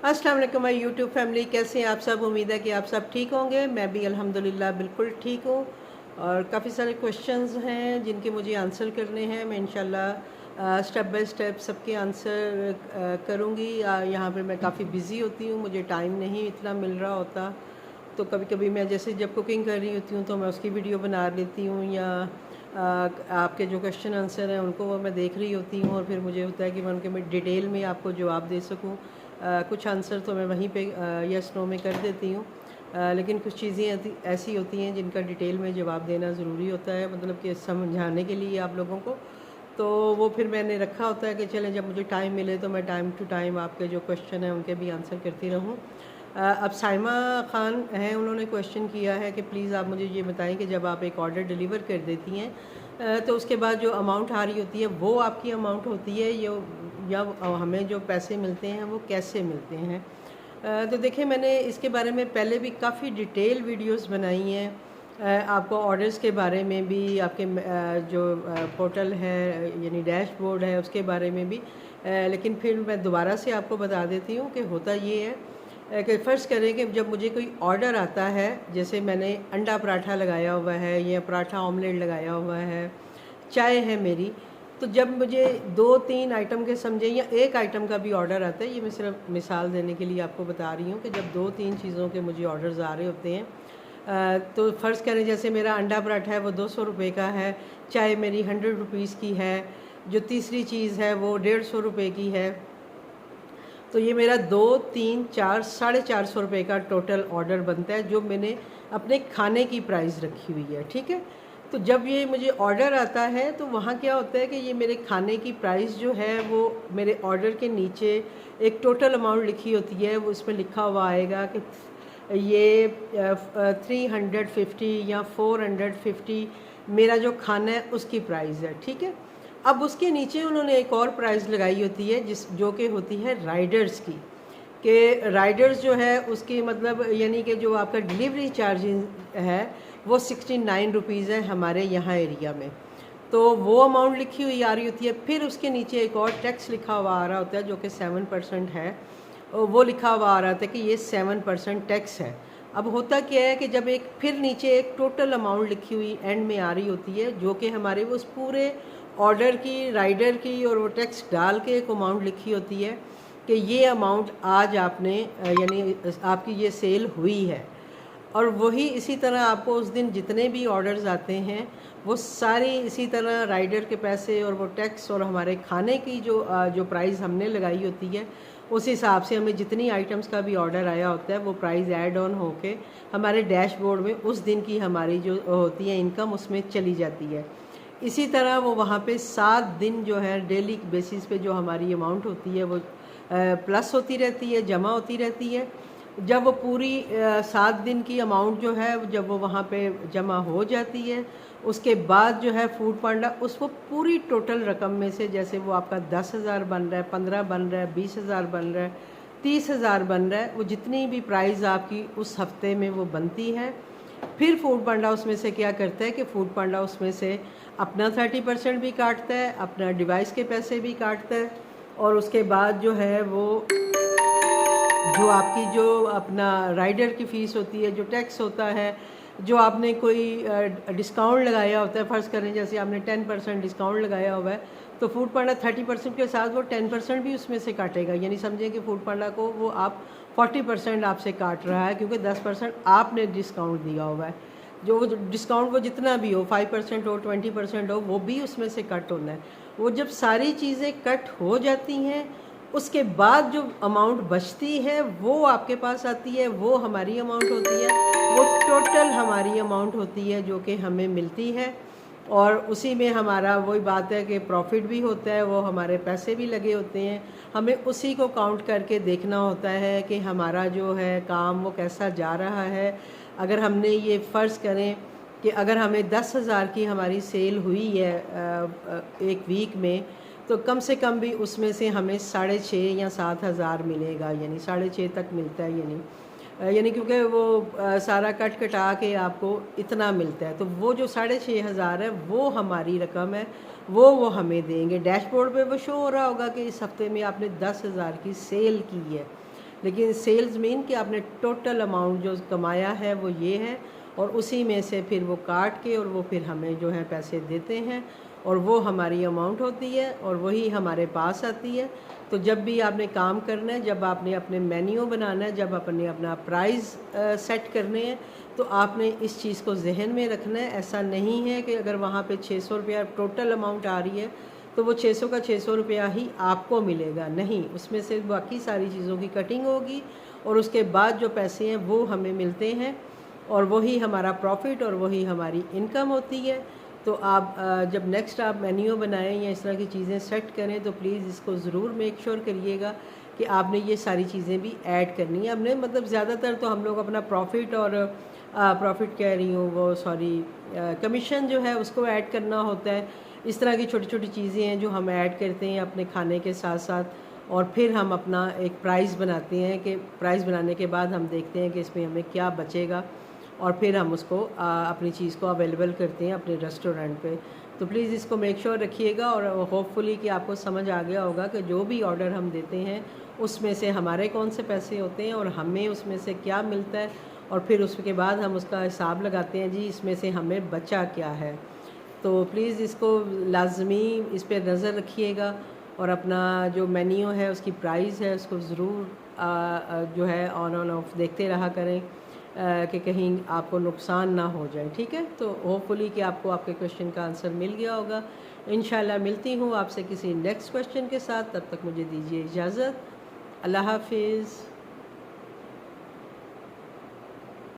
अस्सलाम वालेकुम my YouTube family, कैसे हैं आप सब। उम्मीद है कि आप सब ठीक होंगे। मैं भी अल्हम्दुलिल्लाह बिल्कुल ठीक हूँ। और काफ़ी सारे क्वेश्चंस हैं जिनके मुझे आंसर करने हैं। मैं इंशाल्लाह स्टेप बाय स्टेप सबके आंसर करूँगी। यहाँ पे मैं काफ़ी बिज़ी होती हूँ, मुझे टाइम नहीं इतना मिल रहा होता। तो कभी कभी मैं जैसे जब कुकिंग कर रही होती हूँ तो मैं उसकी वीडियो बना लेती हूँ, या आपके जो क्वेश्चन आंसर हैं उनको वो मैं देख रही होती हूँ, और फिर मुझे होता है कि मैं उनके मैं डिटेल में आपको जवाब दे सकूँ। कुछ आंसर तो मैं वहीं पे यस नो में कर देती हूँ, लेकिन कुछ चीज़ें ऐसी होती हैं जिनका डिटेल में जवाब देना ज़रूरी होता है, मतलब कि समझाने के लिए आप लोगों को। तो वो फिर मैंने रखा होता है कि चलें जब मुझे टाइम मिले तो मैं टाइम टू टाइम आपके जो क्वेश्चन हैं उनके भी आंसर करती रहूँ। अब साइमा ख़ान हैं, उन्होंने क्वेश्चन किया है कि प्लीज़ आप मुझे ये बताएं कि जब आप एक ऑर्डर डिलीवर कर देती हैं तो उसके बाद जो अमाउंट आ रही होती है वो आपकी अमाउंट होती है, या हमें जो पैसे मिलते हैं वो कैसे मिलते हैं। तो देखिए, मैंने इसके बारे में पहले भी काफ़ी डिटेल वीडियोस बनाई हैं, आपको ऑर्डर्स के बारे में भी, आपके जो पोर्टल है यानी डैशबोर्ड है उसके बारे में भी। लेकिन फिर मैं दोबारा से आपको बता देती हूँ कि होता ये है कि फ़र्ज़ करें कि जब मुझे कोई ऑर्डर आता है, जैसे मैंने अंडा पराठा लगाया हुआ है या पराठा ऑमलेट लगाया हुआ है, चाय है मेरी, तो जब मुझे 2-3 आइटम के समझे या एक आइटम का भी ऑर्डर आता है, ये मैं सिर्फ मिसाल देने के लिए आपको बता रही हूँ कि जब 2-3 चीज़ों के मुझे ऑर्डर्स आ रहे होते हैं, तो फ़र्ज़ करें जैसे मेरा अंडा पराठा है वो 200 रुपये का है, चाय मेरी 100 रुपीज़ की है, जो तीसरी चीज़ है वो 150 रुपये की है। तो ये मेरा 2-3-4 450 रुपये का टोटल ऑर्डर बनता है जो मैंने अपने खाने की प्राइस रखी हुई है, ठीक है। तो जब ये मुझे ऑर्डर आता है तो वहाँ क्या होता है कि ये मेरे खाने की प्राइस जो है वो मेरे ऑर्डर के नीचे एक टोटल अमाउंट लिखी होती है, वो उसमें लिखा हुआ आएगा कि ये 350 या 450 मेरा जो खाना है उसकी प्राइस है, ठीक है। अब उसके नीचे उन्होंने एक और प्राइस लगाई होती है जो कि होती है राइडर्स की, कि राइडर्स जो है उसकी मतलब यानी कि जो आपका डिलीवरी चार्जेस है वो 69 रुपीज़ है हमारे यहाँ एरिया में। तो वो अमाउंट लिखी हुई आ रही होती है। फिर उसके नीचे एक और टैक्स लिखा हुआ आ रहा होता है जो कि 7% है, वो लिखा हुआ आ रहा था कि ये 7% टैक्स है। अब होता क्या है कि जब एक फिर नीचे एक टोटल अमाउंट लिखी हुई एंड में आ रही होती है जो कि हमारे उस पूरे ऑर्डर की, राइडर की और वो टैक्स डाल के एक अमाउंट लिखी होती है कि ये अमाउंट आज आपने यानी आपकी ये सेल हुई है। और वही इसी तरह आपको उस दिन जितने भी ऑर्डर्स आते हैं वो सारी इसी तरह राइडर के पैसे और वो टैक्स और हमारे खाने की जो प्राइस हमने लगाई होती है उस हिसाब से हमें जितनी आइटम्स का भी ऑर्डर आया होता है वो प्राइस ऐड ऑन होके हमारे डैशबोर्ड में उस दिन की हमारी जो होती है इनकम उसमें चली जाती है। इसी तरह वो वहाँ पे 7 दिन जो है डेली बेसिस पे जो हमारी अमाउंट होती है वो प्लस होती रहती है, जमा होती रहती है। जब वो पूरी 7 दिन की अमाउंट जो है जब वो वहाँ पे जमा हो जाती है, उसके बाद जो है फूड पांडा उसको पूरी टोटल रकम में से, जैसे वो आपका 10,000 बन रहा है, 15 बन रहा है, 20,000 बन रहा है, 30,000 बन रहा है, वो जितनी भी प्राइस आपकी उस हफ्ते में वो बनती है, फिर फूड पांडा उसमें से क्या करता है कि फूड पांडा उसमें से अपना 30% भी काटता है, अपना डिवाइस के पैसे भी काटता है, और उसके बाद जो है वो जो आपकी जो अपना राइडर की फ़ीस होती है, जो टैक्स होता है, जो आपने कोई डिस्काउंट लगाया होता है, फ़र्ज़ करें जैसे आपने 10% डिस्काउंट लगाया हुआ है तो फूड पांडा 30% के साथ वो 10% भी उसमें से काटेगा। यानी समझें कि फूड पांडा को वो आप 40% आपसे काट रहा है, क्योंकि 10% आपने डिस्काउंट दिया हुआ है। जो डिस्काउंट वो जितना भी हो, 5% हो, 20% हो, वो भी उसमें से कट होना है। वो जब सारी चीज़ें कट हो जाती हैं उसके बाद जो अमाउंट बचती है वो आपके पास आती है, वो हमारी अमाउंट होती है, वो टोटल हमारी अमाउंट होती है जो कि हमें मिलती है। और उसी में हमारा वही बात है कि प्रॉफिट भी होता है, वो हमारे पैसे भी लगे होते हैं, हमें उसी को काउंट करके देखना होता है कि हमारा जो है काम वो कैसा जा रहा है। अगर हमने ये फ़र्ज़ करें कि अगर हमें 10,000 की हमारी सेल हुई है एक वीक में, तो कम से कम भी उसमें से हमें 6,500 या 7,000 मिलेगा, यानी 6,500 तक मिलता है। यानी क्योंकि वो सारा कट कटा के आपको इतना मिलता है, तो वो जो 6,500 है वो हमारी रकम है, वो हमें देंगे। डैशबोर्ड पे वो शो हो रहा होगा कि इस हफ्ते में आपने 10,000 की सेल की है, लेकिन सेल्स मीन कि आपने टोटल अमाउंट जो कमाया है वो ये है, और उसी में से फिर वो काट के और वो फिर हमें जो है पैसे देते हैं, और वो हमारी अमाउंट होती है और वही हमारे पास आती है। तो जब भी आपने काम करना है, जब आपने अपने मेन्यू बनाना है, जब आपने अपना प्राइस सेट करने हैं, तो आपने इस चीज़ को जहन में रखना है। ऐसा नहीं है कि अगर वहाँ पे 600 रुपया टोटल अमाउंट आ रही है तो वो 600 का 600 रुपया ही आपको मिलेगा, नहीं, उसमें से बाकी सारी चीज़ों की कटिंग होगी और उसके बाद जो पैसे हैं वो हमें मिलते हैं, और वही हमारा प्रॉफिट और वही हमारी इनकम होती है। तो आप जब नेक्स्ट आप मेन्यू बनाएं या इस तरह की चीज़ें सेट करें तो प्लीज़ इसको ज़रूर मेक श्योर करिएगा कि आपने ये सारी चीज़ें भी ऐड करनी है। हमने मतलब ज़्यादातर तो हम लोग अपना प्रॉफिट और प्रॉफिट कह रही हूँ वो सॉरी कमीशन जो है उसको ऐड करना होता है। इस तरह की छोटी छोटी चीज़ें हैं जो हम ऐड करते हैं अपने खाने के साथ साथ, और फिर हम अपना एक प्राइस बनाते हैं कि प्राइस बनाने के बाद हम देखते हैं कि इसमें हमें क्या बचेगा, और फिर हम उसको अपनी चीज़ को अवेलेबल करते हैं अपने रेस्टोरेंट पे। तो प्लीज़ इसको मेक श्योर रखिएगा, और होपफुली कि आपको समझ आ गया होगा कि जो भी ऑर्डर हम देते हैं उसमें से हमारे कौन से पैसे होते हैं और हमें उसमें से क्या मिलता है, और फिर उसके बाद हम उसका हिसाब लगाते हैं जी इसमें से हमें बचा क्या है। तो प्लीज़ इसको लाजमी इस पर नज़र रखिएगा, और अपना जो मेन्यू है उसकी प्राइस है उसको ज़रूर जो है ऑन ऑफ देखते रहा करें कि कहीं आपको नुकसान ना हो जाए, ठीक है। तो होपफुली कि आपको आपके क्वेश्चन का आंसर मिल गया होगा। इंशाल्लाह मिलती हूँ आपसे किसी नेक्स्ट क्वेश्चन के साथ, तब तक मुझे दीजिए इजाज़त। अल्लाह हाफिज़।